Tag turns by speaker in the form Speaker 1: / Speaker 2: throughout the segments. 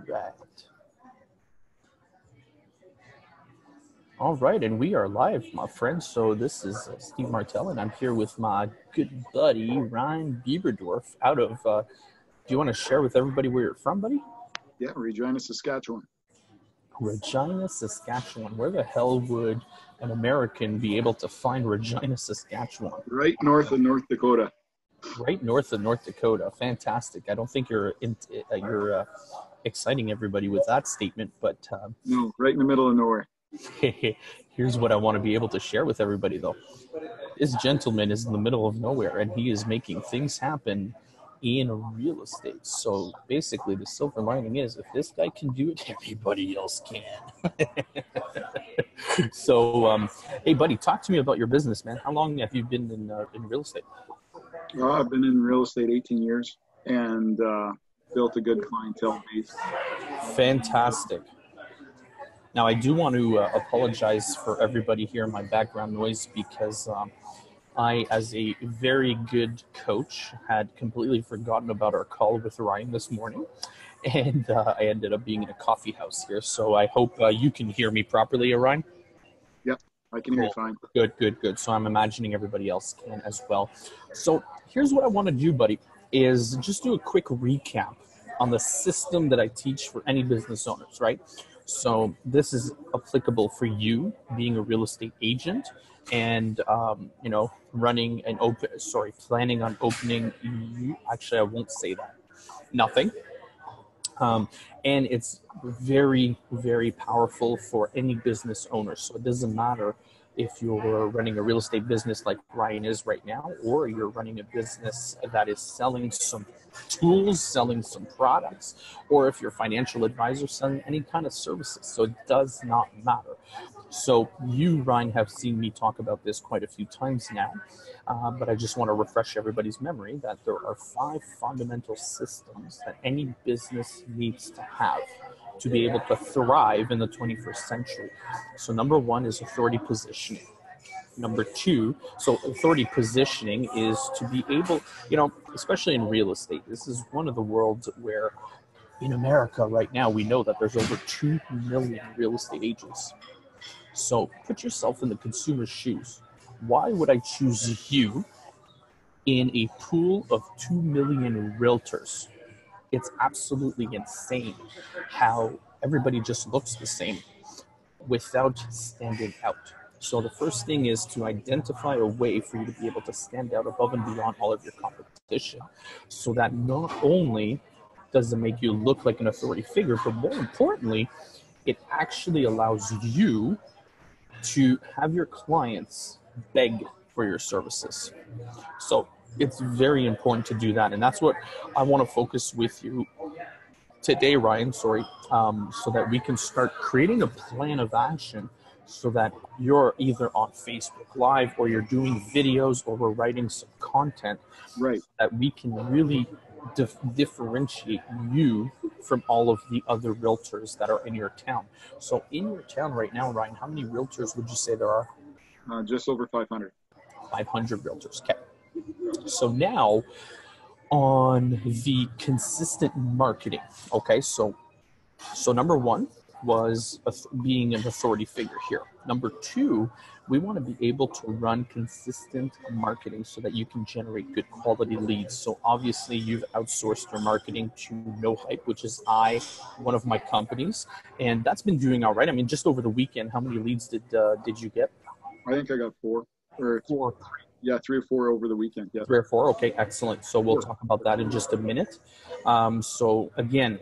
Speaker 1: right. All right, and we are live, my friends. So this is Steve Martell, and I'm here with my good buddy, Ryan Biberdorf, out of, do you want to share with everybody where you're from, buddy?
Speaker 2: Yeah, Regina, Saskatchewan.
Speaker 1: Regina, Saskatchewan. Where the hell would an American be able to find Regina, Saskatchewan?
Speaker 2: Right north of North Dakota.
Speaker 1: Right north of North Dakota. Fantastic. I don't think you're exciting everybody with that statement, but
Speaker 2: No, right in the middle of nowhere.
Speaker 1: Here's what I want to be able to share with everybody, though. This gentleman is in the middle of nowhere, and he is making things happen in real estate. So basically, the silver lining is, if this guy can do it, everybody else can. So, hey, buddy, talk to me about your business, man. How long have you been in real estate?
Speaker 2: Well, I've been in real estate 18 years and built a good clientele base.
Speaker 1: Fantastic. Now, I do want to apologize for everybody here in my background noise because I, as a very good coach, had completely forgotten about our call with Ryan this morning. And I ended up being in a coffee house here. So I hope you can hear me properly, Ryan.
Speaker 2: Yep, I can hear you fine.
Speaker 1: Good. So I'm imagining everybody else can as well. So here's what I want to do, buddy, is just do a quick recap on the system that I teach for any business owners, right? So this is applicable for you being a real estate agent and, running an planning on opening. Actually, I won't say that. Nothing. And it's very, very powerful for any business owner. So it doesn't matter if you're running a real estate business like Ryan is right now, or you're running a business that is selling some tools, selling some products, or if you're a financial advisor selling any kind of services. So it does not matter. So you, Ryan, have seen me talk about this quite a few times now, but I just want to refresh everybody's memory that there are 5 fundamental systems that any business needs to have to be able to thrive in the 21st century. So number 1 is authority positioning. Number 2, so authority positioning is to be able, especially in real estate, this is one of the worlds where in America right now, we know that there's over 2 million real estate agents. So put yourself in the consumer's shoes. Why would I choose you in a pool of 2 million realtors? It's absolutely insane how everybody just looks the same without standing out. So the first thing is to identify a way for you to be able to stand out above and beyond all of your competition, so that not only does it make you look like an authority figure, but more importantly, it actually allows you to have your clients beg for your services. So it's very important to do that. And that's what I want to focus with you today, Ryan, so that we can start creating a plan of action so that you're either on Facebook Live or you're doing videos or we're writing some content,
Speaker 2: right,
Speaker 1: so that we can really differentiate you from all of the other realtors that are in your town. So in your town right now, Ryan, how many realtors would you say there are?
Speaker 2: Just over 500.
Speaker 1: 500 realtors. Okay. So now on the consistent marketing. Okay. So number 1 was being an authority figure here. Number 2, we want to be able to run consistent marketing so that you can generate good quality leads. So obviously you've outsourced your marketing to No Hype, which is one of my companies, and that's been doing all right. I mean, just over the weekend, how many leads did you get?
Speaker 2: I think I got 4 or 4. Yeah, 3 or 4 over the weekend. Yeah,
Speaker 1: 3 or 4. Okay, excellent. So we'll talk about that in just a minute. So again,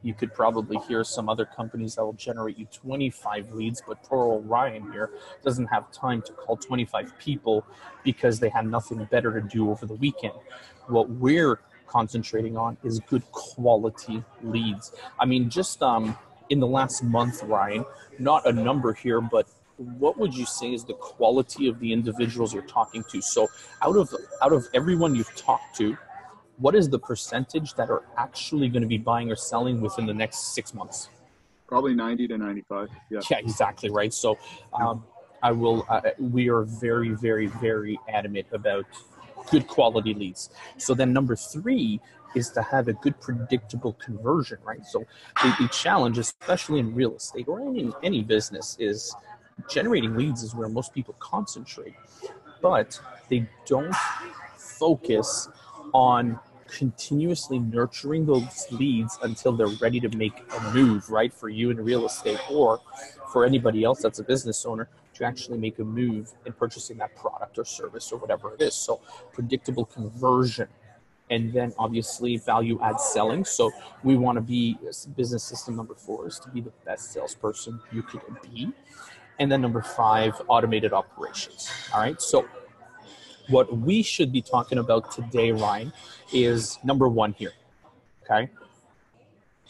Speaker 1: you could probably hear some other companies that will generate you 25 leads, but poor old Ryan here doesn't have time to call 25 people because they had nothing better to do over the weekend. What we're concentrating on is good quality leads. I mean, just in the last month, Ryan, not a number here, but what would you say is the quality of the individuals you're talking to? So out of everyone you've talked to, what is the percentage that are actually going to be buying or selling within the next 6 months?
Speaker 2: Probably 90 to 95. Yeah,
Speaker 1: exactly right. So we are very, very, very adamant about good quality leads. So then number 3 is to have a good predictable conversion, right? So the challenge, especially in real estate or any business, is generating leads is where most people concentrate, but they don't focus on continuously nurturing those leads until they're ready to make a move, right? For you in real estate, or for anybody else that's a business owner, to actually make a move in purchasing that product or service or whatever it is. So predictable conversion. And then obviously value add selling. So we want to be, business system number 4 is to be the best salesperson you could be. And then number 5, automated operations. All right. So what we should be talking about today, Ryan, is number 1 here. Okay.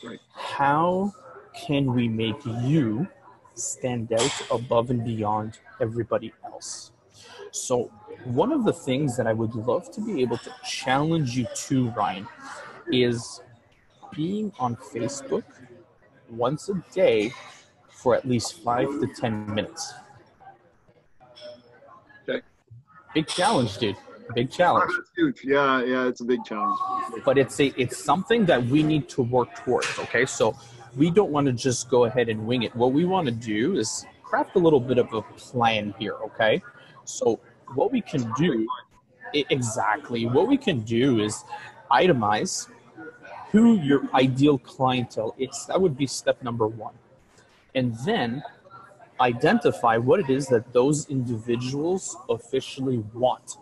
Speaker 2: Right.
Speaker 1: How can we make you stand out above and beyond everybody else? So one of the things that I would love to be able to challenge you to, Ryan, is being on Facebook once a day for at least 5 to 10 minutes.
Speaker 2: Okay.
Speaker 1: Big challenge, dude. Big challenge.
Speaker 2: That's huge. Yeah, it's a big challenge.
Speaker 1: But it's something that we need to work towards, okay? So we don't want to just go ahead and wing it. What we want to do is craft a little bit of a plan here, okay? So what we can do, exactly, what we can do is itemize who your ideal clientele is. That would be step number 1. And then identify what it is that those individuals officially want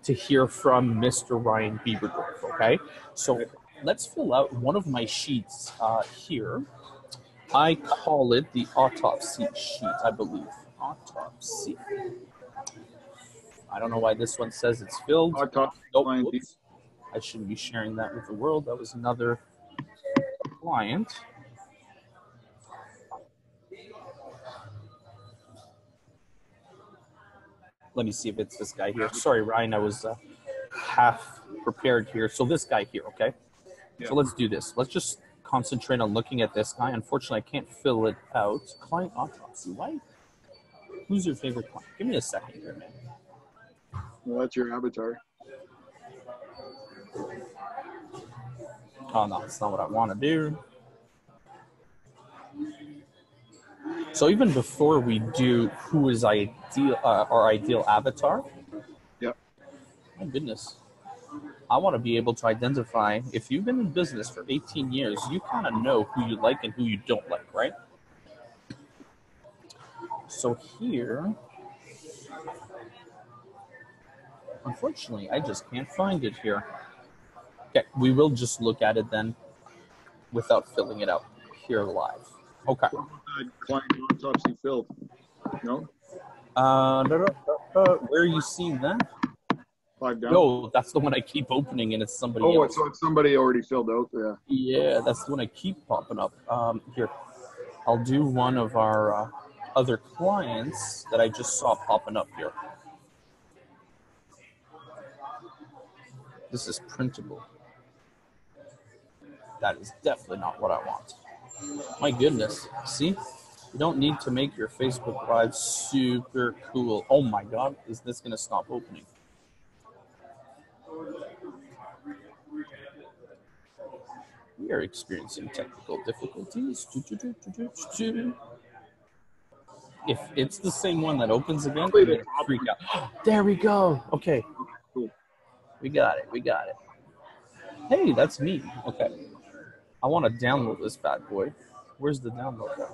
Speaker 1: to hear from Mr. Ryan Biberdorf, okay? So let's fill out one of my sheets here. I call it the autopsy sheet, I believe. Autopsy. I don't know why this one says it's filled. Nope, I shouldn't be sharing that with the world. That was another client. Let me see if it's this guy here. Sorry, Ryan, I was half prepared here. So this guy here, okay? Yeah. So let's do this. Let's just concentrate on looking at this guy. Unfortunately, I can't fill it out. Client autopsy. Why? Who's your favorite client? Give me a second here, man.
Speaker 2: Well, that's your avatar.
Speaker 1: Oh, no, that's not what I want to do. So even before we do who is ideal, our ideal avatar,
Speaker 2: yep.
Speaker 1: My goodness, I want to be able to identify, if you've been in business for 18 years, you kind of know who you like and who you don't like, right? So here, unfortunately, I just can't find it here. Okay, we will just look at it then without filling it out here live. Okay.
Speaker 2: Client autopsy filled. No?
Speaker 1: Where are you seeing that?
Speaker 2: 5 down.
Speaker 1: No, that's the one I keep opening and it's somebody else.
Speaker 2: Oh, so it's somebody already filled out, yeah.
Speaker 1: Yeah, that's the one I keep popping up. Here, I'll do one of our other clients that I just saw popping up here. This is printable. That is definitely not what I want. My goodness, see? You don't need to make your Facebook Live super cool. Oh my God, is this gonna stop opening? We are experiencing technical difficulties. If it's the same one that opens again, I'm gonna freak out. There we go. Okay.
Speaker 2: Cool.
Speaker 1: We got it. Hey, that's me. Okay. I want to download this bad boy. Where's the download guy?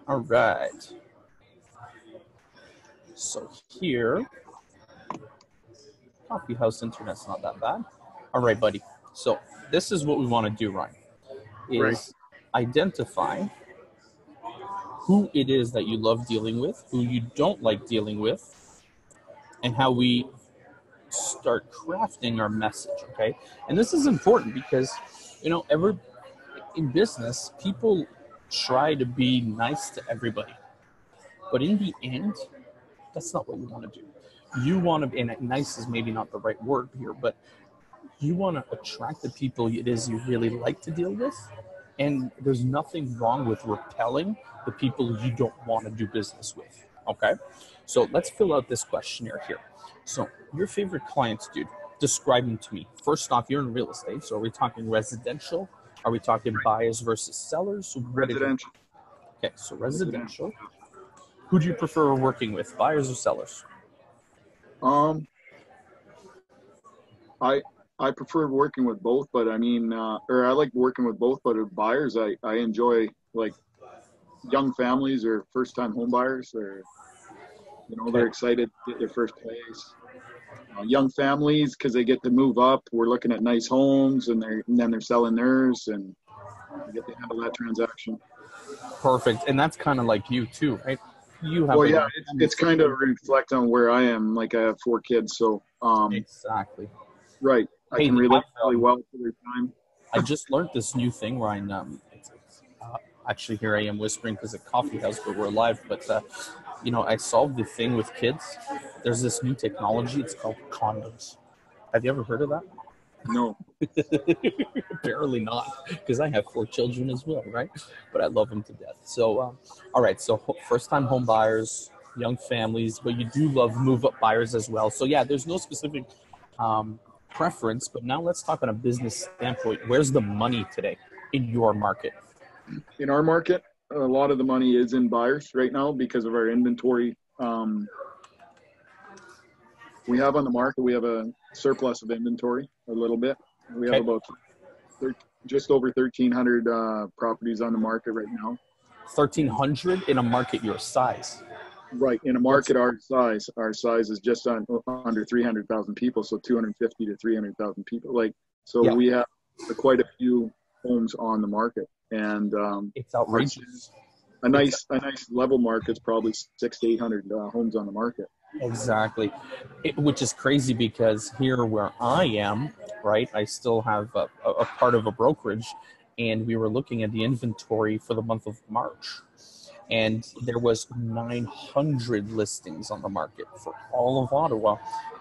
Speaker 1: All right. So here, Coffee House Internet's not that bad. All right, buddy. So this is what we want to do, Ryan, is identify who it is that you love dealing with, who you don't like dealing with, and how we start crafting our message, okay? And this is important because, you know, in business, people try to be nice to everybody. But in the end, that's not what you want to do. You want to be, and nice is maybe not the right word here, but you want to attract the people it is you really like to deal with And there's nothing wrong with repelling the people you don't want to do business with. Okay? So let's fill out this questionnaire here. So your favorite clients, dude, describe them to me. First off, you're in real estate. So are we talking residential? Are we talking buyers versus sellers?
Speaker 2: Residential.
Speaker 1: Okay, so residential. Who do you prefer working with, buyers or sellers?
Speaker 2: I prefer working with both, but I mean, or I like working with both, but with buyers, I enjoy like young families or first time home buyers, or, they're excited to get their first place. Young families, because they get to move up. We're looking at nice homes, and then they're selling theirs, and we get to handle that transaction.
Speaker 1: Perfect. And that's kind of like you too, right? You have
Speaker 2: it's kind of reflect on where I am. Like I have 4 kids, so
Speaker 1: exactly.
Speaker 2: Right. I can relate really well to their time.
Speaker 1: I just learned this new thing where actually here I am whispering because it's a coffee house, but we're live. But I solved the thing with kids. There's this new technology. It's called condoms. Have you ever heard of that?
Speaker 2: No.
Speaker 1: Apparently not, because I have 4 children as well, right? But I love them to death. So, all right. So first-time home buyers, young families, but you do love move-up buyers as well. So yeah, there's no specific preference, but now let's talk on a business standpoint. Where's the money today in your market?
Speaker 2: In our market, a lot of the money is in buyers right now because of our inventory. We have on the market, we have a surplus of inventory a little bit. We have about just over 1,300 properties on the market right now.
Speaker 1: 1,300 in a market your size?
Speaker 2: Right. In a market our size is just under 300,000 people, so 250 to 300,000 people. We have quite a few homes on the market, and
Speaker 1: it's outrageous.
Speaker 2: A nice level market's probably 600 to 800 homes on the market.
Speaker 1: Exactly, which is crazy because here where I am, right, I still have a part of a brokerage, and we were looking at the inventory for the month of March. And there was 900 listings on the market for all of Ottawa,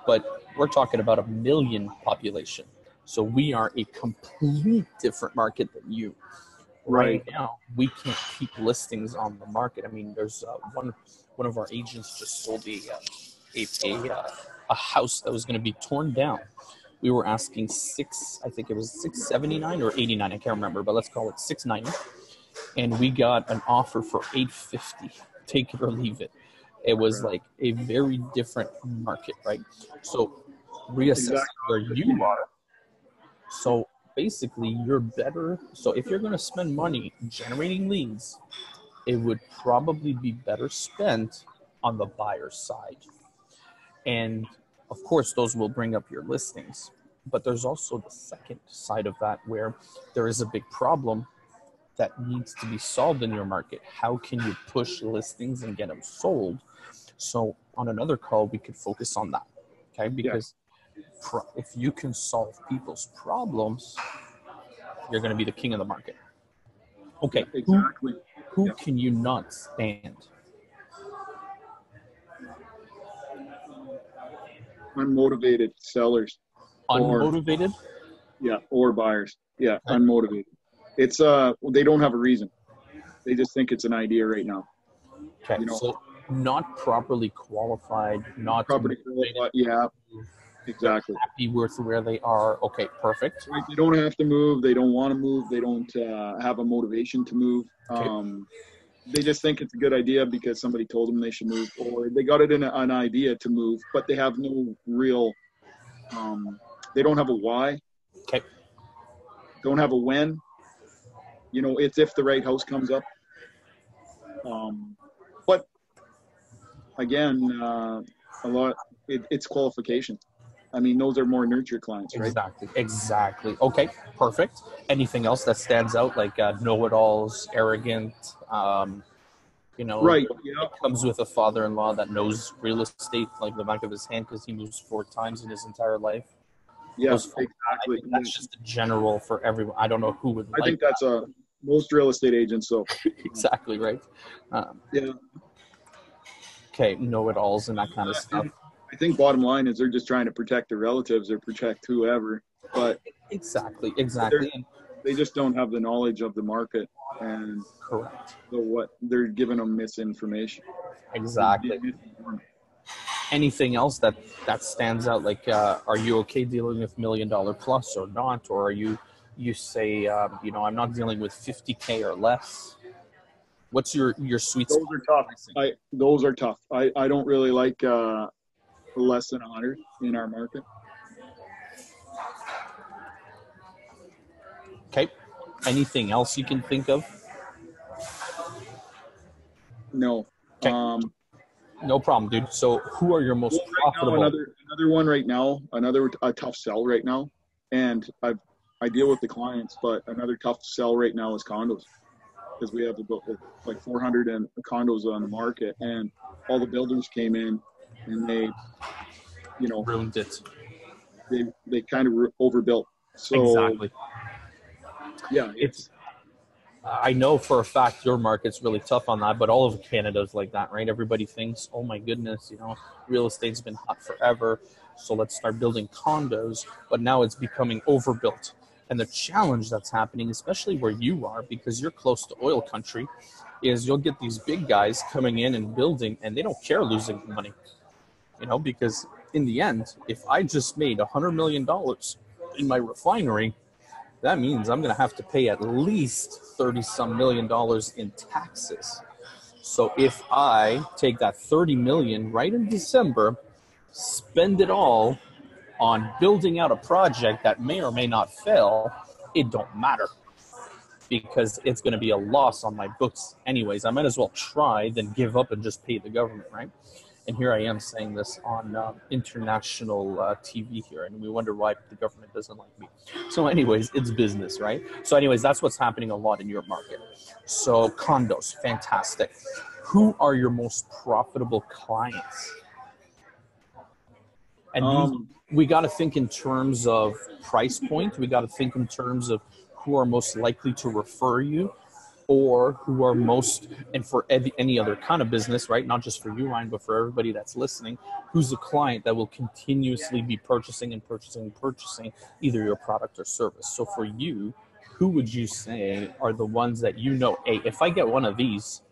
Speaker 1: but we're talking about 1 million population. So we are a complete different market than you. Right now, we can't keep listings on the market. I mean, there's one of our agents just sold a house that was going to be torn down. We were asking I think it was $679 or $89, I can't remember, but let's call it $690. And we got an offer for $850. Take it or leave it. It was like a very different market, right? So reassess where you are. So basically, you're better. So if you're going to spend money generating leads, it would probably be better spent on the buyer side. And of course, those will bring up your listings. But there's also the second side of that where there is a big problem that needs to be solved in your market. How can you push listings and get them sold? So on another call, we could focus on that, okay? Because if you can solve people's problems, you're going to be the king of the market. Okay, exactly. Who can you not stand?
Speaker 2: Unmotivated sellers.
Speaker 1: Unmotivated?
Speaker 2: Or buyers. Yeah, unmotivated. It's they don't have a reason. They just think it's an idea right now.
Speaker 1: Okay, so not properly qualified, not
Speaker 2: properly qualified. Yeah, exactly.
Speaker 1: Happy with where they are. Okay, perfect.
Speaker 2: Right, they don't have to move. They don't want to move. They don't have a motivation to move. They just think it's a good idea because somebody told them they should move, or they got it in an idea to move, but they have no real. They don't have a why.
Speaker 1: Okay.
Speaker 2: Don't have a when. It's if the right house comes up. But again, it's qualifications. I mean, those are more nurture clients, right?
Speaker 1: Exactly. Okay, perfect. Anything else that stands out, like know-it-alls, arrogant?
Speaker 2: Right.
Speaker 1: It comes with a father-in-law that knows real estate like the back of his hand because he moves 4 times in his entire life.
Speaker 2: Yes, exactly.
Speaker 1: That's just a general for everyone. I don't know who would.
Speaker 2: I think that's most real estate agents. So
Speaker 1: exactly right. Okay, know-it-alls and that kind of stuff.
Speaker 2: I think bottom line is they're just trying to protect their relatives or protect whoever. But
Speaker 1: exactly.
Speaker 2: they just don't have the knowledge of the market, and
Speaker 1: Correct.
Speaker 2: so what they're giving them misinformation.
Speaker 1: Exactly. Anything else that stands out? Like, are you okay dealing with $1 million plus or not? Or are you say, I'm not dealing with 50K or less? What's your sweet spot?
Speaker 2: Those are tough. Those are tough. I don't really like less than 100 in our market.
Speaker 1: Okay. Anything else you can think of?
Speaker 2: No.
Speaker 1: Okay. No problem, dude. So who are your most profitable?
Speaker 2: Another one right now, a tough sell right now. And I deal with the clients, but another tough sell right now is condos, because we have about like 400 condos on the market, and all the builders came in and they,
Speaker 1: ruined it.
Speaker 2: They kind of overbuilt. So
Speaker 1: exactly.
Speaker 2: Yeah,
Speaker 1: I know for a fact your market's really tough on that, but all of Canada's like that, right? Everybody thinks, oh my goodness, real estate's been hot forever, so let's start building condos. But now it's becoming overbuilt. And the challenge that's happening, especially where you are, because you're close to oil country, is you'll get these big guys coming in and building, and they don't care losing money, because in the end, if I just made $100 million in my refinery, that means I'm going to have to pay at least $30-some million in taxes. So if I take that $30 million right in December, spend it all on building out a project that may or may not fail, it don't matter, because it's going to be a loss on my books anyways. I might as well try than give up and just pay the government, right? And here I am saying this on international TV here, and we wonder why the government doesn't like me. So anyways, it's business, right? So anyways, that's what's happening a lot in your market. So condos, fantastic. Who are your most profitable clients? And we got to think in terms of price point. We got to think in terms of who are most likely to refer you, or who are most, and for any other kind of business, right? Not just for you, Ryan, but for everybody that's listening, who's a client that will continuously be purchasing either your product or service. So for you, who would you say are the ones that hey, if I get one of these,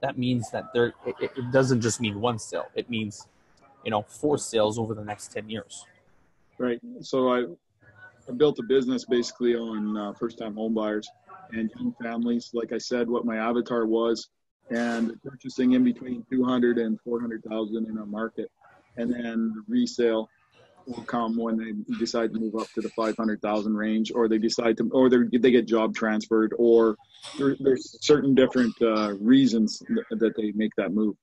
Speaker 1: that means that it doesn't just mean one sale. It means, 4 sales over the next 10 years.
Speaker 2: Right. So I built a business basically on first-time home buyers and young families. Like I said, what my avatar was, and purchasing in between 200 and 400,000 in our market, and then the resale will come when they decide to move up to the 500,000 range, or they decide to, or they get job transferred, or there's certain different reasons that they make that move.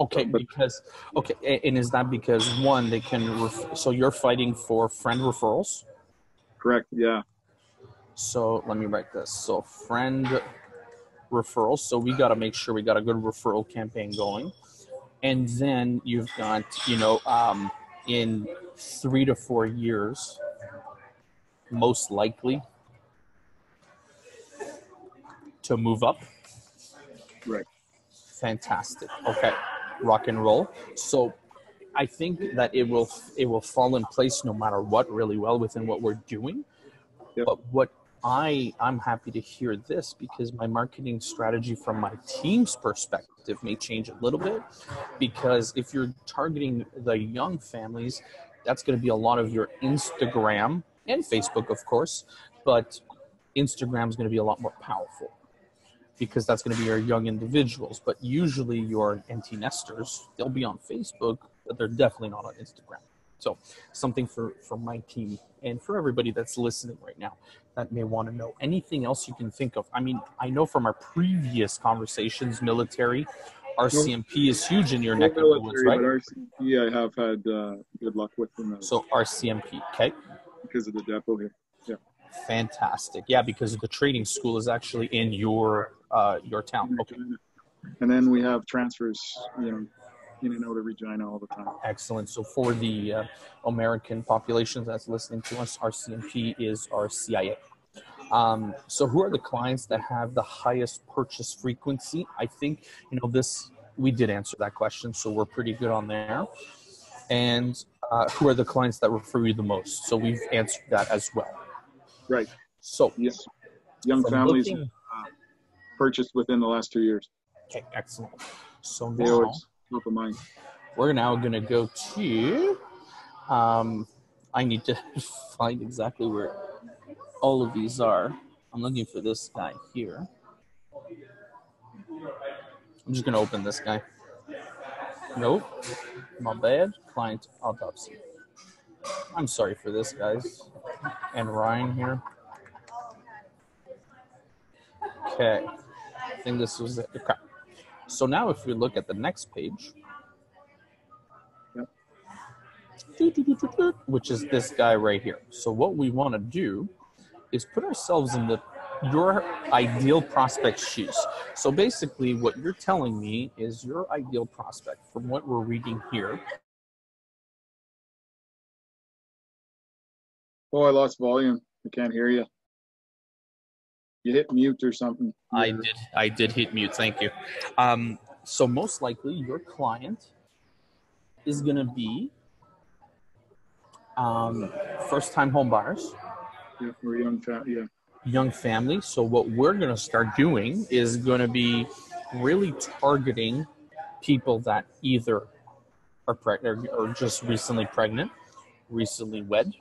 Speaker 1: Okay, and is that because one, they can so you're fighting for friend referrals?
Speaker 2: Correct. Yeah.
Speaker 1: So let me write this. So friend referrals. So we got to make sure we got a good referral campaign going. And then you've got, in 3 to 4 years, most likely to move up.
Speaker 2: Right.
Speaker 1: Fantastic. Okay. Rock and roll. So I think that it will fall in place no matter what really well within what we're doing.
Speaker 2: Yep.
Speaker 1: But what I'm happy to hear this, because my marketing strategy from my team's perspective may change a little bit, because if you're targeting the young families, that's going to be a lot of your Instagram and Facebook, of course, but Instagram is going to be a lot more powerful, because that's going to be your young individuals. But usually your empty nesters, they'll be on Facebook, but they're definitely not on Instagram. So something for my team and for everybody that's listening right now that may want to know. Anything else you can think of? I mean, I know from our previous conversations, military, RCMP is huge in your neck of the woods, right?
Speaker 2: But RCMP, I have had good luck with them.
Speaker 1: So RCMP, okay.
Speaker 2: Because of the depot here. Yeah.
Speaker 1: Fantastic. Yeah, because the trading school is actually in your town. Okay.
Speaker 2: And then we have transfers, in and out of Regina all the time.
Speaker 1: Excellent. So for the American population that's listening to us, RCMP is our CIA. So who are the clients that have the highest purchase frequency? I think, we did answer that question, so we're pretty good on there. And who are the clients that refer you the most? So we've answered that as well.
Speaker 2: Right.
Speaker 1: So
Speaker 2: yes. young
Speaker 1: From
Speaker 2: families
Speaker 1: looking,
Speaker 2: purchased within the last 2 years.
Speaker 1: okay, excellent. So
Speaker 2: They
Speaker 1: now
Speaker 2: always top of mind.
Speaker 1: we're now going to go to, I need to find exactly where all of these are. I'm looking for this guy here. I'm just going to open this guy. Nope, my bad. Client autopsy. I'm sorry for this, guys. And Ryan here. Okay, I think this was it. Okay. So now if we look at the next page,
Speaker 2: Yep.
Speaker 1: which is this guy right here. So what we want to do is put ourselves in your ideal prospect's shoes. So basically what you're telling me is your ideal prospect, from what we're reading here.
Speaker 2: Oh, I lost volume. I can't hear you. You hit mute or something.
Speaker 1: I did hit mute, thank you. So most likely your client is going to be first-time home buyers.
Speaker 2: Yeah, or
Speaker 1: Young family. So what we're going to start doing is going to be really targeting people that either are pregnant or just recently pregnant, recently wed,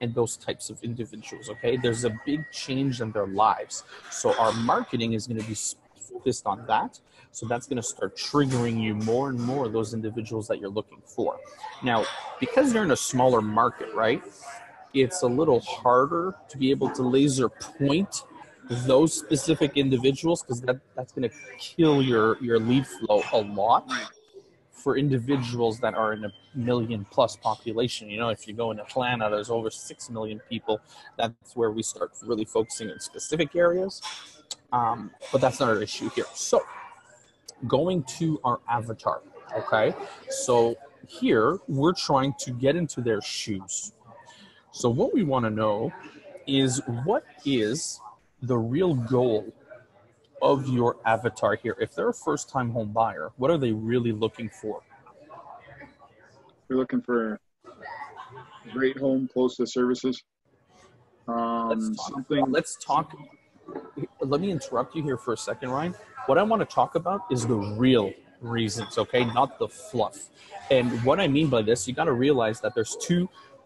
Speaker 1: and those types of individuals. Okay, there's a big change in their lives, so our marketing is going to be focused on that. So that's going to start triggering you more and more those individuals that you're looking for. Now, because you're in a smaller market, right, it's a little harder to be able to laser point those specific individuals, because that's going to kill your lead flow a lot for individuals that are in a million plus population. You know, if you go in Atlanta, there's over 6 million people. That's where we start really focusing in specific areas. But that's not our issue here. So going to our avatar, okay? So here we're trying to get into their shoes. So what we want to know is, what is the real goal of your avatar here? If they're a first-time home buyer, what are they really looking for?
Speaker 2: We're looking for a great home close to services.
Speaker 1: Let's talk. Let me interrupt you here for a second, Ryan. What I want to talk about is the real reasons, okay? Not the fluff. And what I mean by this, you got to realize that there's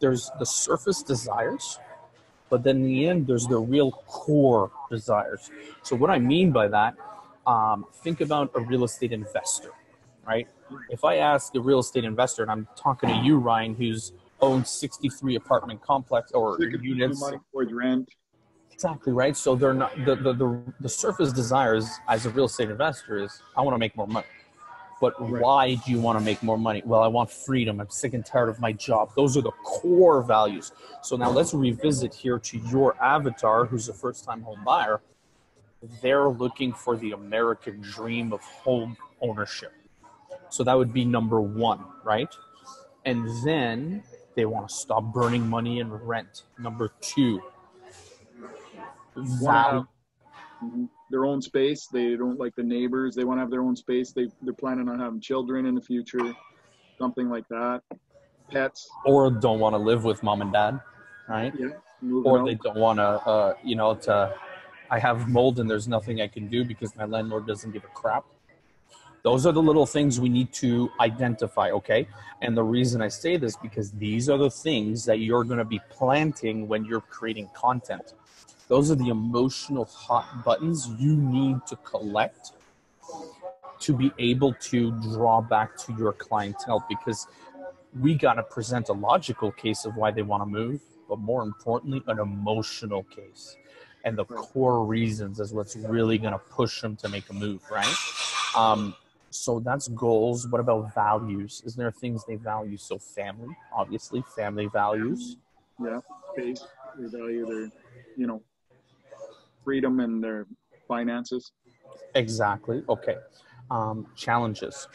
Speaker 1: the surface desires, but then in the end, there's the real core desires. So what I mean by that, think about a real estate investor, right? If I ask a real estate investor, and I'm talking to you, Ryan, who's owns 63 apartment complex or units.
Speaker 2: Money towards rent.
Speaker 1: Exactly, right? So they're not the surface desires as a real estate investor is, I want to make more money. But right. Why do you want to make more money? Well, I want freedom. I'm sick and tired of my job. Those are the core values. So now let's revisit here to your avatar, who's a first-time home buyer. They're looking for the American dream of home ownership. So that would be number one, right? And then they want to stop burning money in rent. Number two, value.
Speaker 2: Their own space. They don't like the neighbors. They want to have their own space. They're planning on having children in the future, something like that. Pets.
Speaker 1: Or don't want to live with mom and dad, right?
Speaker 2: Yeah.
Speaker 1: Or they don't want to, I have mold and there's nothing I can do because my landlord doesn't give a crap. Those are the little things we need to identify, okay? And the reason I say this, because these are the things that you're going to be planting when you're creating content. Those are the emotional hot buttons you need to collect to be able to draw back to your clientele, because we got to present a logical case of why they want to move, but more importantly, an emotional case. And the core reasons is what's really going to push them to make a move, right? So that's goals. What about values? Is there things they value? So family, obviously, family values.
Speaker 2: Yeah, space. They value their, freedom and their finances.
Speaker 1: Exactly. Okay. Challenges.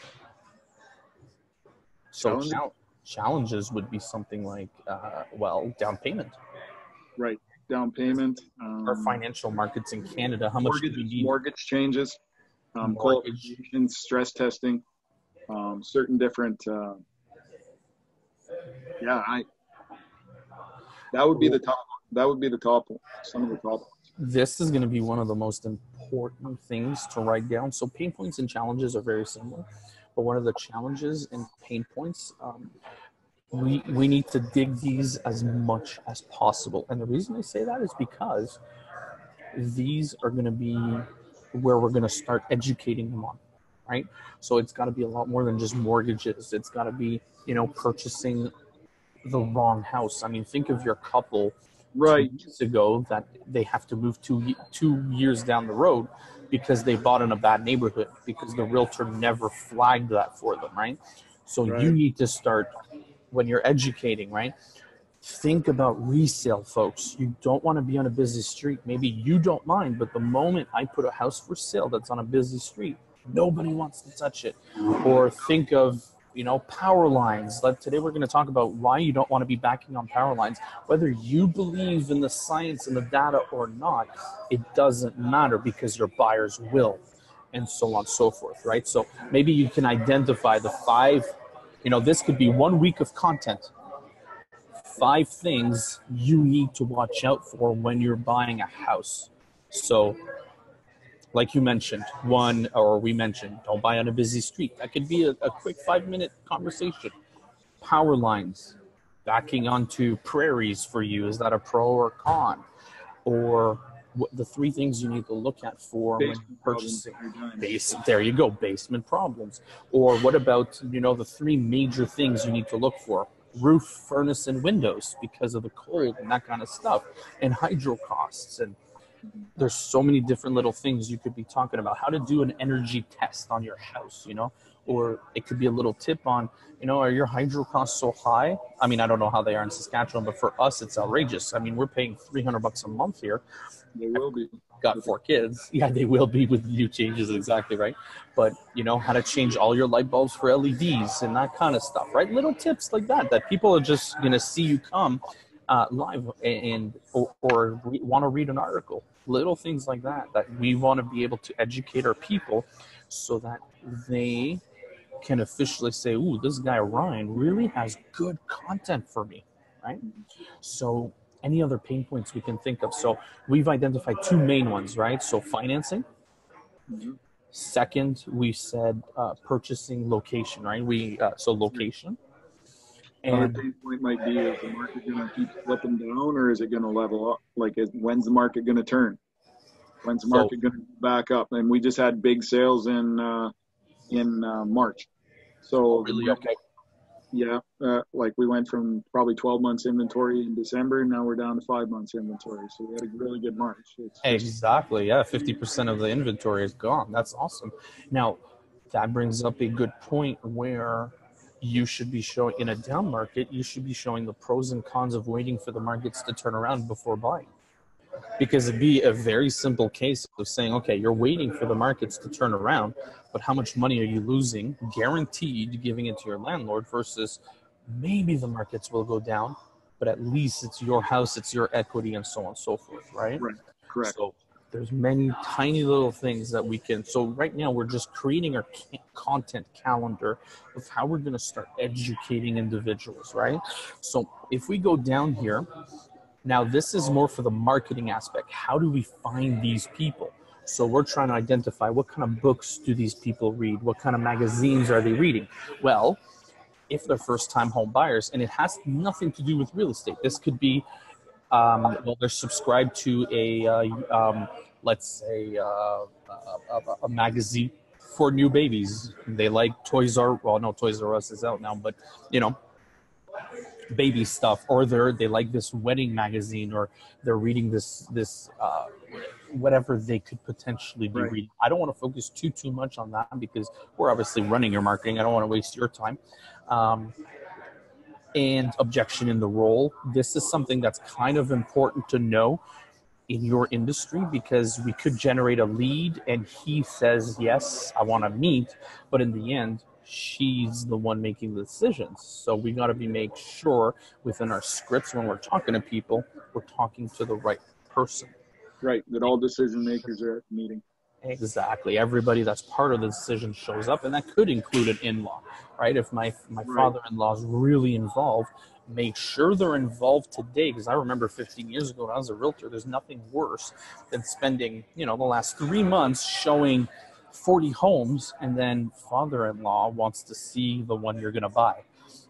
Speaker 1: So challenges would be something like, down payment.
Speaker 2: Right. Down payment.
Speaker 1: Our financial markets in Canada, how much do we need?
Speaker 2: Mortgage changes. Qualifications, stress testing, certain different. That would be the top. That would be the top. Some of the top ones.
Speaker 1: this is going to be one of the most important things to write down. So pain points and challenges are very similar, but one of the challenges and pain points, we need to dig these as much as possible. And the reason I say that is because these are going to be where we're going to start educating them on, right? So it's got to be a lot more than just mortgages. It's got to be, purchasing the wrong house. I mean, think of your couple
Speaker 2: Right.
Speaker 1: 2 years ago that they have to move 2 years down the road because they bought in a bad neighborhood because the realtor never flagged that for them, right? So
Speaker 2: Right.
Speaker 1: you need to start when you're educating, right? Think about resale, folks. You don't want to be on a busy street. Maybe you don't mind, but the moment I put a house for sale that's on a busy street, nobody wants to touch it. Or think of, power lines. Like today we're going to talk about why you don't want to be backing on power lines. Whether you believe in the science and the data or not, it doesn't matter because your buyers will, and so on and so forth, right? So maybe you can identify the 5, this could be 1 week of content. 5 things you need to watch out for when you're buying a house. So like you mentioned, don't buy on a busy street. That could be a quick 5-minute conversation. Power lines, backing onto prairies for you, is that a pro or con? Or the 3 things you need to look at for when purchasing. There you go, basement problems. Or what about, the 3 major things you need to look for? Roof, furnace, and windows because of the cold and that kind of stuff, and hydro costs. And there's so many different little things you could be talking about. How to do an energy test on your house, or it could be a little tip on, are your hydro costs so high? I mean, I don't know how they are in Saskatchewan, but for us, it's outrageous. I mean, we're paying $300 a month here.
Speaker 2: They will be.
Speaker 1: Got 4 kids. Yeah, they will be with new changes, exactly right. But, how to change all your light bulbs for LEDs and that kind of stuff, right? Little tips like that people are just going to see you come live or want to read an article. Little things like that we want to be able to educate our people so that they can officially say, ooh, this guy Ryan really has good content for me, right? So any other pain points we can think of? So we've identified 2 main ones, right? So financing.
Speaker 2: Mm-hmm.
Speaker 1: Second, we said purchasing location, right? Location.
Speaker 2: Another pain point might be, is the market going to keep slipping down, or is it going to level up? Like, when's the market going to turn? When's the market going to back up? And we just had big sales in March. So
Speaker 1: really, okay.
Speaker 2: Yeah, like we went from probably 12 months inventory in December, and now we're down to 5 months inventory. So we had a really good March.
Speaker 1: Exactly, yeah, 50% of the inventory is gone. That's awesome. Now, that brings up a good point where you should be showing, in a down market, you should be showing the pros and cons of waiting for the markets to turn around before buying. Because it'd be a very simple case of saying, okay, you're waiting for the markets to turn around, but how much money are you losing, guaranteed, giving it to your landlord, versus maybe the markets will go down, but at least it's your house, it's your equity, and so on and so forth, right?
Speaker 2: Right, correct.
Speaker 1: So there's many tiny little things that we can. So right now we're just creating our content calendar of how we're going to start educating individuals, right? So if we go down here, now this is more for the marketing aspect. How do we find these people? So we're trying to identify what kind of books do these people read? What kind of magazines are they reading? Well, if they're first-time home buyers, and it has nothing to do with real estate. This could be, they're subscribed to let's say, a magazine for new babies. They like Toys R Us is out now, but baby stuff, or they like this wedding magazine, or they're reading this whatever they could potentially be reading. I don't want to focus too much on that because we're obviously running your marketing. I don't want to waste your time. And objection in the role. This is something that's kind of important to know in your industry, because we could generate a lead and he says, yes, I want to meet, but in the end, she's the one making the decisions. So we got to make sure within our scripts when we're talking to people, we're talking to the right person.
Speaker 2: Right, that all decision makers are at the meeting.
Speaker 1: Exactly. Everybody that's part of the decision shows up, and that could include an in-law, right? If my father-in-law is really involved, Make sure they're involved today, because I remember 15 years ago when I was a realtor, there's nothing worse than spending, the last 3 months showing 40 homes, and then father-in-law wants to see the one you're going to buy.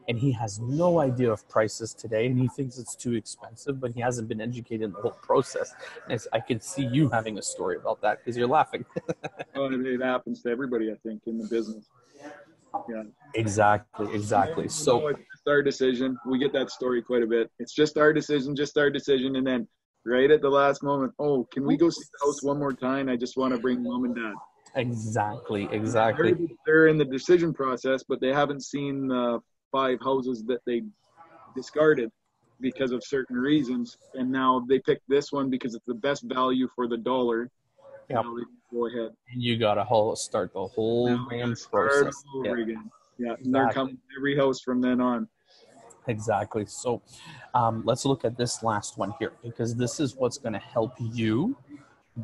Speaker 1: And he has no idea of prices today, and he thinks it's too expensive, but he hasn't been educated in the whole process. And I can see you having a story about that because you're laughing.
Speaker 2: Well, it happens to everybody, I think, in the business. Yeah.
Speaker 1: Exactly. So
Speaker 2: it's just our decision. We get that story quite a bit. It's just our decision. And then right at the last moment, oh, can we go see the house one more time? I just want to bring mom and dad.
Speaker 1: Exactly.
Speaker 2: They're in the decision process, but they haven't seen 5 houses that they discarded because of certain reasons, and now they pick this one because it's the best value for the dollar.
Speaker 1: Yep.
Speaker 2: Now they go ahead.
Speaker 1: And you got to start the whole damn process
Speaker 2: over again. Yeah,
Speaker 1: exactly.
Speaker 2: And they're coming to every house from then on.
Speaker 1: Exactly. So let's look at this last one here, because this is what's going to help you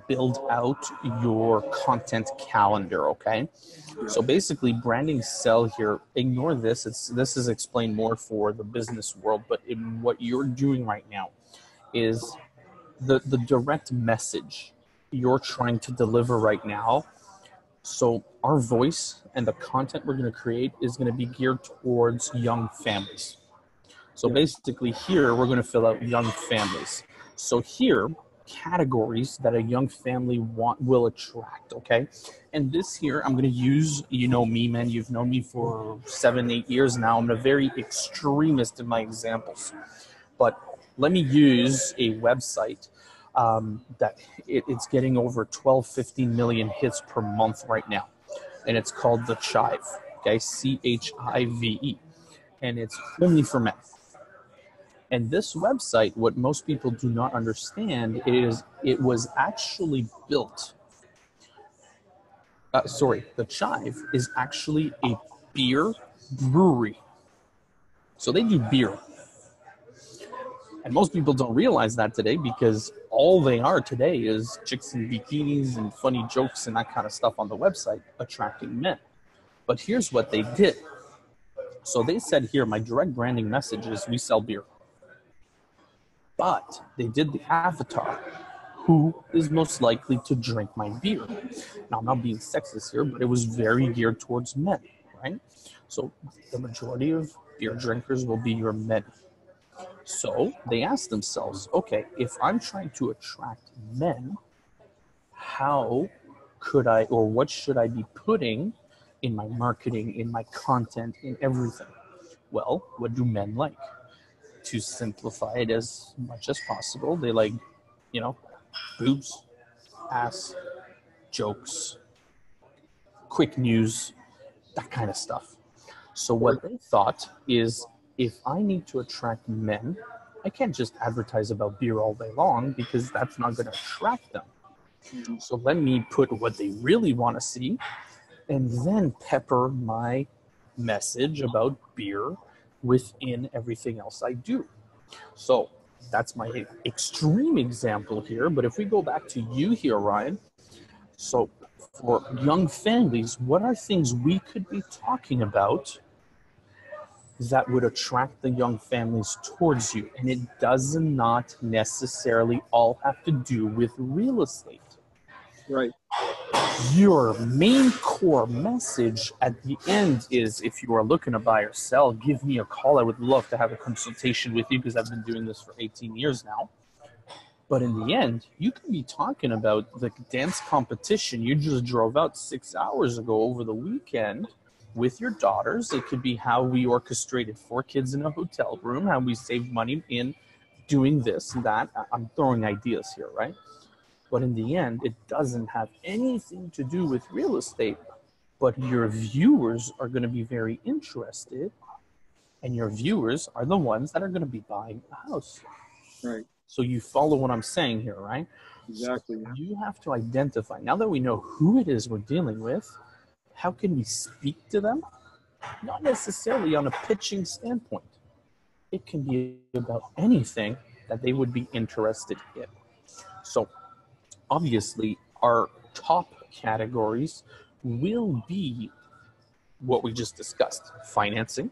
Speaker 1: build out your content calendar, okay? Yeah. So basically, branding sell here, ignore this. This is explained more for the business world, but in what you're doing right now is the direct message you're trying to deliver right now. So our voice and the content we're going to create is going to be geared towards young families. So basically here, we're going to fill out young families. So here, categories that a young family will attract, okay? And this here, I'm going to use, me, man, you've known me for 7-8 years now. I'm a very extremist in my examples. But let me use a website that it's getting over 12-15 million hits per month right now. And it's called The Chive, okay? CHIVE. And it's only for men. And this website, what most people do not understand is it was actually built. The Chive is actually a beer brewery. So they do beer. And most people don't realize that today, because all they are today is chicks in bikinis and funny jokes and that kind of stuff on the website, attracting men. But here's what they did. So they said here, my direct branding message is we sell beer. But they did the avatar. Who is most likely to drink my beer? Now, I'm not being sexist here, but it was very geared towards men, right? So the majority of beer drinkers will be your men. So they asked themselves, okay, if I'm trying to attract men, how could I, or what should I be putting in my marketing, in my content, in everything? Well, what do men like? To simplify it as much as possible, they like, boobs, ass, jokes, quick news, that kind of stuff. So what they thought is, if I need to attract men, I can't just advertise about beer all day long, because that's not going to attract them. So let me put what they really want to see, and then pepper my message about beer within everything else I do. So that's my extreme example here. But if we go back to you here, Ryan, so for young families, what are things we could be talking about that would attract the young families towards you? And it does not necessarily all have to do with real estate.
Speaker 2: Right.
Speaker 1: Your main core message at the end is, if you are looking to buy or sell, give me a call. I would love to have a consultation with you, because I've been doing this for 18 years now. But in the end, you could be talking about the dance competition you just drove out 6 hours ago over the weekend with your daughters. It could be how we orchestrated 4 kids in a hotel room, how we saved money in doing this and that. I'm throwing ideas here, right? But in the end, it doesn't have anything to do with real estate. But your viewers are going to be very interested, and your viewers are the ones that are going to be buying a house.
Speaker 2: Right.
Speaker 1: So you follow what I'm saying here, right?
Speaker 2: Exactly.
Speaker 1: So you have to identify, now that we know who it is we're dealing with, how can we speak to them? Not necessarily on a pitching standpoint. It can be about anything that they would be interested in. So obviously, our top categories will be what we just discussed: financing,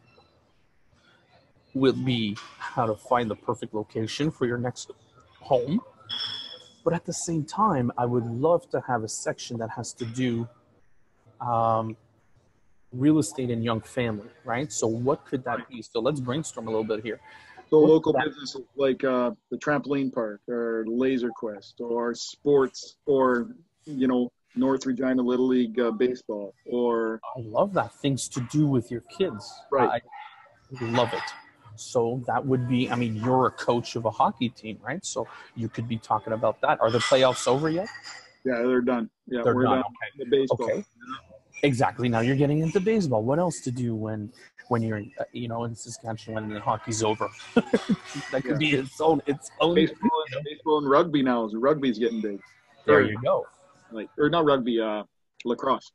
Speaker 1: will be how to find the perfect location for your next home. But at the same time, I would love to have a section that has to do real estate and young family, right? So what could that be? So let's brainstorm a little bit here.
Speaker 2: So local businesses like the trampoline park or Laser Quest or sports or, North Regina Little League baseball or.
Speaker 1: I love that. Things to do with your kids.
Speaker 2: Right.
Speaker 1: I love it. So that would be, you're a coach of a hockey team, right? So you could be talking about that. Are the playoffs over yet?
Speaker 2: Yeah, they're done. Yeah,
Speaker 1: We're done. Okay.
Speaker 2: The baseball.
Speaker 1: Okay. Exactly. Now you're getting into baseball. What else to do when you're in Saskatchewan and hockey's over? That could be its own.
Speaker 2: Baseball and rugby now. Rugby's getting big.
Speaker 1: There you go.
Speaker 2: Or not rugby, lacrosse.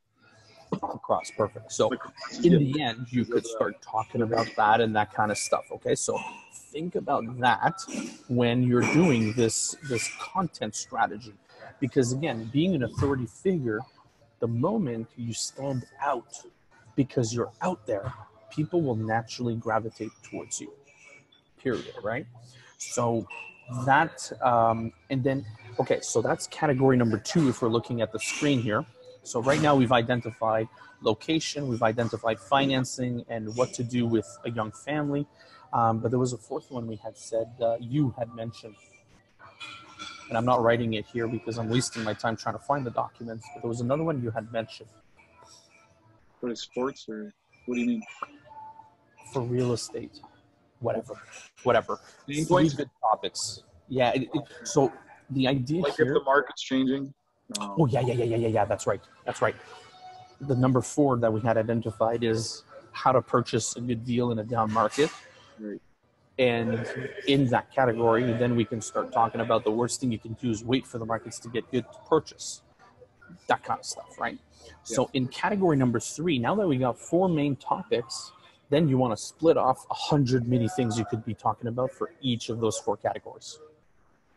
Speaker 1: Lacrosse, perfect. So in the end, you could start talking about that and that kind of stuff. Okay, so think about that when you're doing this content strategy, because again, being an authority figure, the moment you stand out because you're out there, people will naturally gravitate towards you, period, right? So that, and then, okay, so that's category number 2 if we're looking at the screen here. So right now we've identified location, we've identified financing and what to do with a young family. But there was a fourth one we had said, you had mentioned, and I'm not writing it here because I'm wasting my time trying to find the documents, but there was another one you had mentioned.
Speaker 2: What is sports, or what do you mean?
Speaker 1: For real estate, whatever.
Speaker 2: Main points?
Speaker 1: Good topics. Yeah, so the idea
Speaker 2: like
Speaker 1: here.
Speaker 2: If the market's changing.
Speaker 1: Oh, yeah, that's right. The number 4 that we had identified is how to purchase a good deal in a down market.
Speaker 2: Right. And
Speaker 1: in that category, then we can start talking about the worst thing you can do is wait for the markets to get good to purchase. That kind of stuff, right? Yeah. So in category number 3, now that we got 4 main topics, then you want to split off 100 mini things you could be talking about for each of those 4 categories.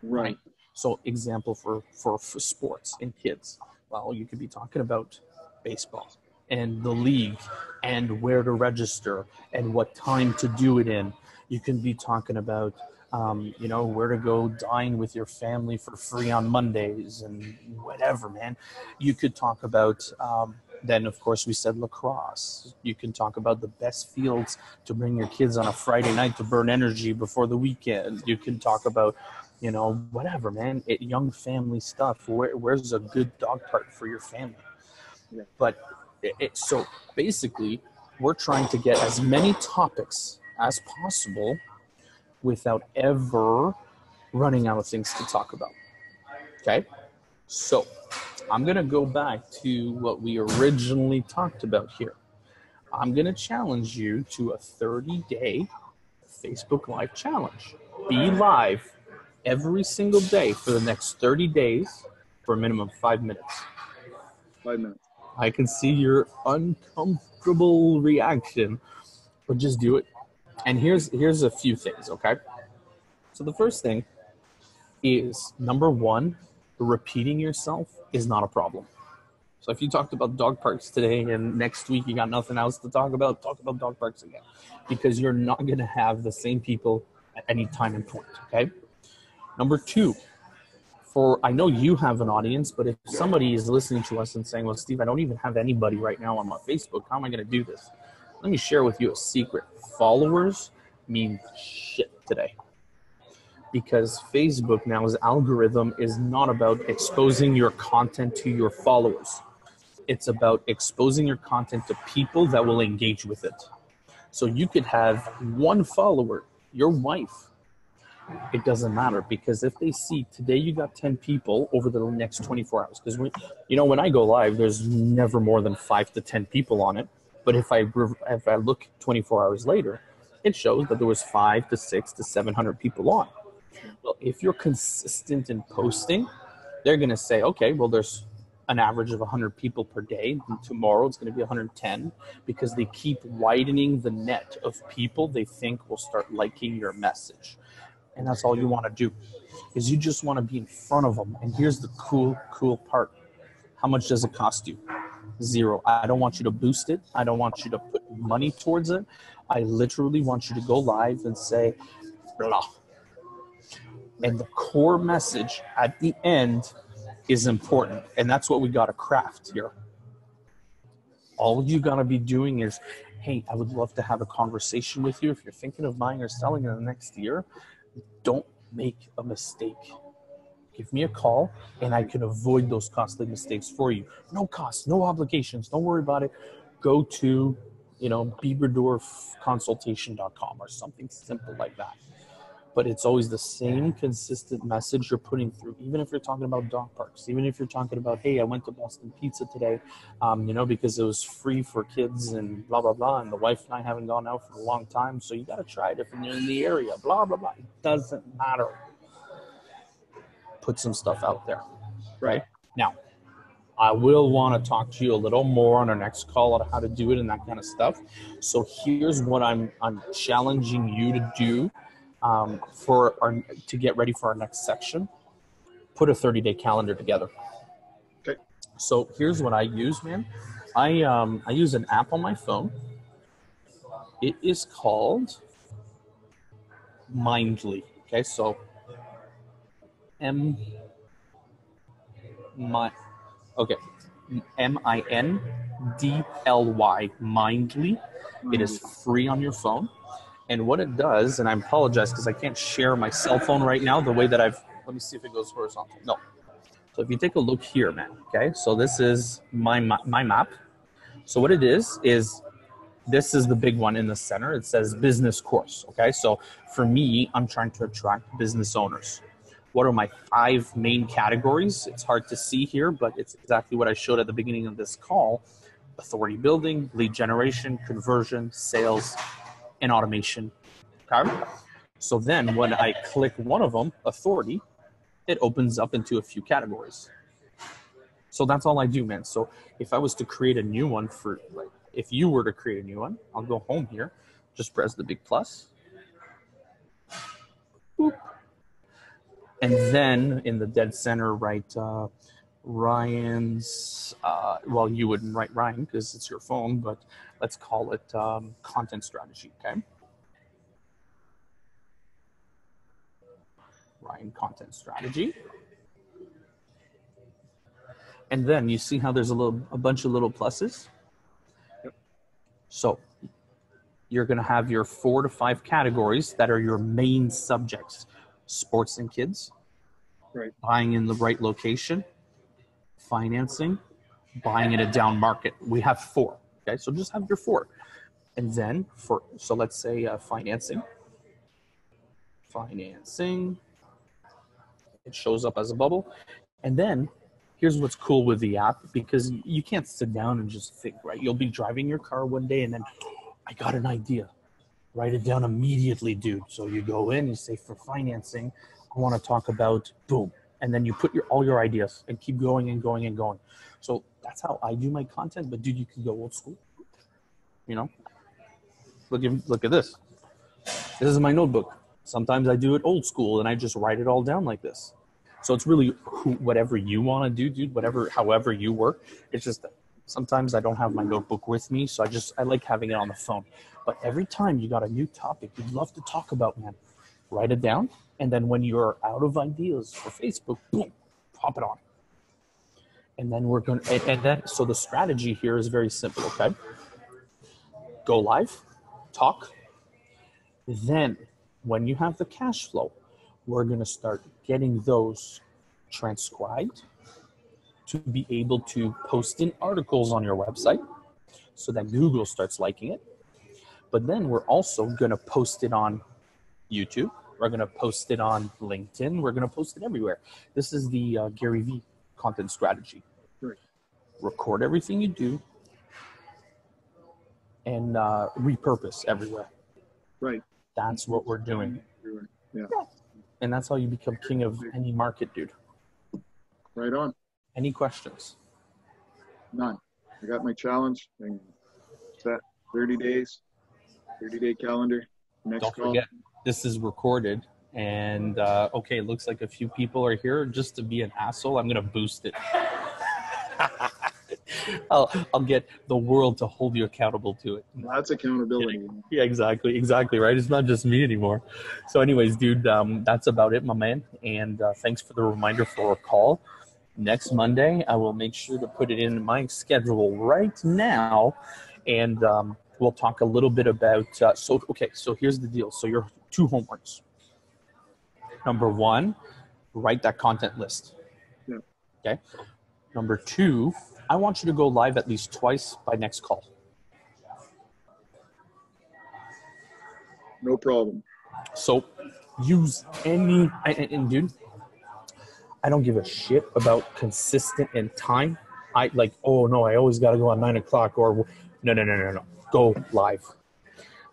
Speaker 1: Right. So example for sports and kids. Well, you could be talking about baseball and the league and where to register and what time to do it in. You can be talking about, where to go dine with your family for free on Mondays and whatever, man. You could talk about, then of course we said lacrosse. You can talk about the best fields to bring your kids on a Friday night to burn energy before the weekend. You can talk about, whatever, man, young family stuff. Where's a good dog park for your family? Yeah. But so basically, we're trying to get as many topics as possible without ever running out of things to talk about. Okay? So I'm going to go back to what we originally talked about here. I'm going to challenge you to a 30-day Facebook Live challenge. Be live every single day for the next 30 days for a minimum of 5 minutes.
Speaker 2: 5 minutes.
Speaker 1: I can see your uncomfortable reaction, but just do it. And here's a few things, okay? So the first thing is, number 1, repeating yourself is not a problem. So if you talked about dog parks today and next week you got nothing else to talk about dog parks again, because you're not going to have the same people at any time and point, okay? Number 2, I know you have an audience, but if somebody is listening to us and saying, well, Steve, I don't even have anybody right now on my Facebook, how am I going to do this? Let me share with you a secret. Followers mean shit today. Because Facebook now's algorithm is not about exposing your content to your followers. It's about exposing your content to people that will engage with it. So you could have 1 follower, your wife. It doesn't matter, because if they see today you got 10 people over the next 24 hours, because when I go live, there's never more than 5 to 10 people on it. But if I look 24 hours later, it shows that there was 5 to 6 to 700 people on. Well, if you're consistent in posting, they're going to say, okay, well, there's an average of 100 people per day. And tomorrow it's going to be 110, because they keep widening the net of people they think will start liking your message. And that's all you want to do, is you just want to be in front of them. And here's the cool part. How much does it cost you? Zero. I don't want you to boost it. I don't want you to put money towards it. I literally want you to go live and say, blah. And the core message at the end is important. And that's what we got to craft here. All you got to be doing is, hey, I would love to have a conversation with you. If you're thinking of buying or selling in the next year, don't make a mistake. Give me a call and I can avoid those costly mistakes for you. No cost, no obligations. Don't worry about it. Go to, Biberdorfconsultation.com or something simple like that. But it's always the same consistent message you're putting through, even if you're talking about dog parks, even if you're talking about, hey, I went to Boston Pizza today, because it was free for kids and blah, blah, blah. And the wife and I haven't gone out for a long time. So you got to try it if you're in the area, blah, blah, blah. It doesn't matter. Put some stuff out there, right? Now, I will want to talk to you a little more on our next call on how to do it and that kind of stuff. So here's what I'm challenging you to do. To get ready for our next section, put a 30-day calendar together.
Speaker 2: Okay.
Speaker 1: So here's what I use, man. I use an app on my phone. It is called Mindly. Okay, so MINDLY, Mindly. It is free on your phone. And what it does, and I apologize because I can't share my cell phone right now the way that let me see if it goes horizontal. No. So if you take a look here, man, okay? So this is my map. So what it is this is the big one in the center. It says business course, okay? So for me, I'm trying to attract business owners. What are my 5 main categories? It's hard to see here, but it's exactly what I showed at the beginning of this call. Authority building, lead generation, conversion, sales, and automation. Okay? So then when I click one of them, authority, it opens up into a few categories. So that's all I do, man. So if I was to create a new one if you were to create a new one, I'll go home here, just press the big plus. Boop. And then in the dead center, write Ryan's, you wouldn't write Ryan because it's your phone, but let's call it content strategy, okay? Ryan content strategy. And then you see how there's a bunch of little pluses? Yep. So you're gonna have your 4 to 5 categories that are your main subjects. Sports and kids, right. Buying in the right location, financing, buying in a down market. We have 4, okay? So just have your 4. And then so let's say financing. It shows up as a bubble. And then here's what's cool with the app, because you can't sit down and just think, right? You'll be driving your car one day and then, I got an idea. Write it down immediately, dude. So you go in, you say for financing, I want to talk about boom. And then you put all your ideas and keep going and going and going. So that's how I do my content. But dude, you can go old school. Look at this. This is my notebook. Sometimes I do it old school and I just write it all down like this. So it's really whatever you want to do, dude, however you work. It's just that sometimes I don't have my notebook with me. So I like having it on the phone. But every time you got a new topic you'd love to talk about, man, write it down. And then when you're out of ideas for Facebook, boom, pop it on. And then so the strategy here is very simple, okay? Go live, talk. Then when you have the cash flow, we're going to start getting those transcribed to be able to post in articles on your website so that Google starts liking it. But then we're also going to post it on YouTube. We're going to post it on LinkedIn. We're going to post it everywhere. This is the Gary Vee content strategy. Right. Record everything you do and repurpose everywhere. Right. That's what we're doing. Yeah. And that's how you become king of any market, dude. Right on. Any questions? None. I got my challenge. And set 30 days, 30-day calendar. Don't forget, this is recorded. And, okay, it looks like a few people are here. Just to be an asshole, I'm going to boost it. I'll get the world to hold you accountable to it.
Speaker 2: That's accountability.
Speaker 1: Yeah, exactly, right? It's not just me anymore. So anyways, dude, that's about it, my man. And thanks for the reminder for a call. Next Monday, I will make sure to put it in my schedule right now. And we'll talk a little bit about, so here's the deal. So your 2 homeworks. Number 1, write that content list.
Speaker 2: Yeah.
Speaker 1: Okay. Number 2, I want you to go live at least twice by next call.
Speaker 2: No problem.
Speaker 1: So use any, and dude, I don't give a shit about consistent in time. I like, oh no, I always got to go at 9 o'clock or no. Go live.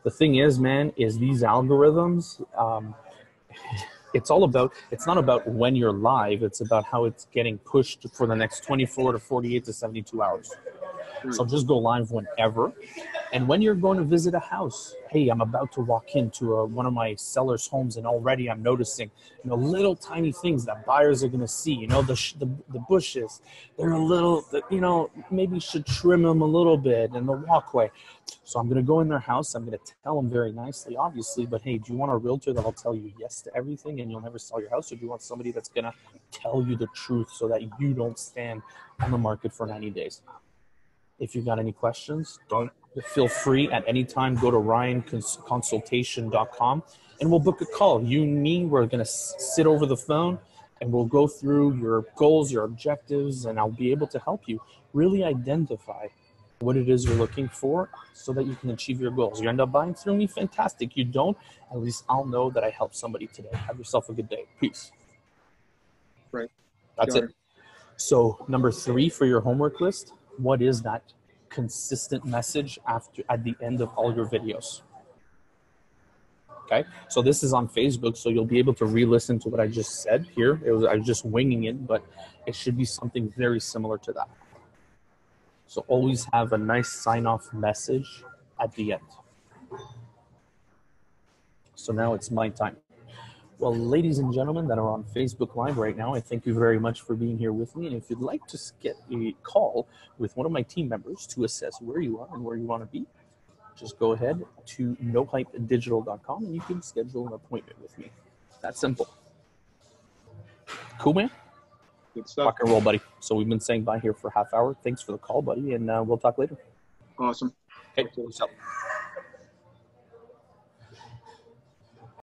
Speaker 1: The thing is, man, is these algorithms, it's not about when you're live. It's about how it's getting pushed for the next 24 to 48 to 72 hours. So just go live whenever. And when you're going to visit a house, hey, I'm about to walk into one of my sellers' homes, and already I'm noticing, little tiny things that buyers are going to see. The bushes, they're a little, maybe should trim them a little bit, and the walkway. So I'm going to go in their house. I'm going to tell them very nicely, obviously, but hey, do you want a realtor that'll tell you yes to everything and you'll never sell your house? Or do you want somebody that's going to tell you the truth so that you don't stand on the market for 90 days? If you got any questions, feel free at any time. Go to ryanconsultation.com and we'll book a call. You and me, we're going to sit over the phone and we'll go through your goals, your objectives, and I'll be able to help you really identify what it is you're looking for so that you can achieve your goals. You end up buying through me, fantastic. You don't, at least I'll know that I helped somebody today. Have yourself a good day. Peace.
Speaker 2: Right.
Speaker 1: That's it. So number 3 for your homework list, what is that consistent message at the end of all your videos? Okay, so this is on Facebook, so you'll be able to re-listen to what I just said here. I was just winging it, but it should be something very similar to that. So always have a nice sign-off message at the end. So now it's my time. Well, ladies and gentlemen that are on Facebook Live right now, I thank you very much for being here with me. And if you'd like to get a call with one of my team members to assess where you are and where you want to be, just go ahead to nohypedigital.com and you can schedule an appointment with me. That's simple. Cool, man?
Speaker 2: Good stuff.
Speaker 1: Rock and roll, buddy. So we've been saying bye here for a half hour. Thanks for the call, buddy, and we'll talk later.
Speaker 2: Awesome.
Speaker 1: Okay, what's up?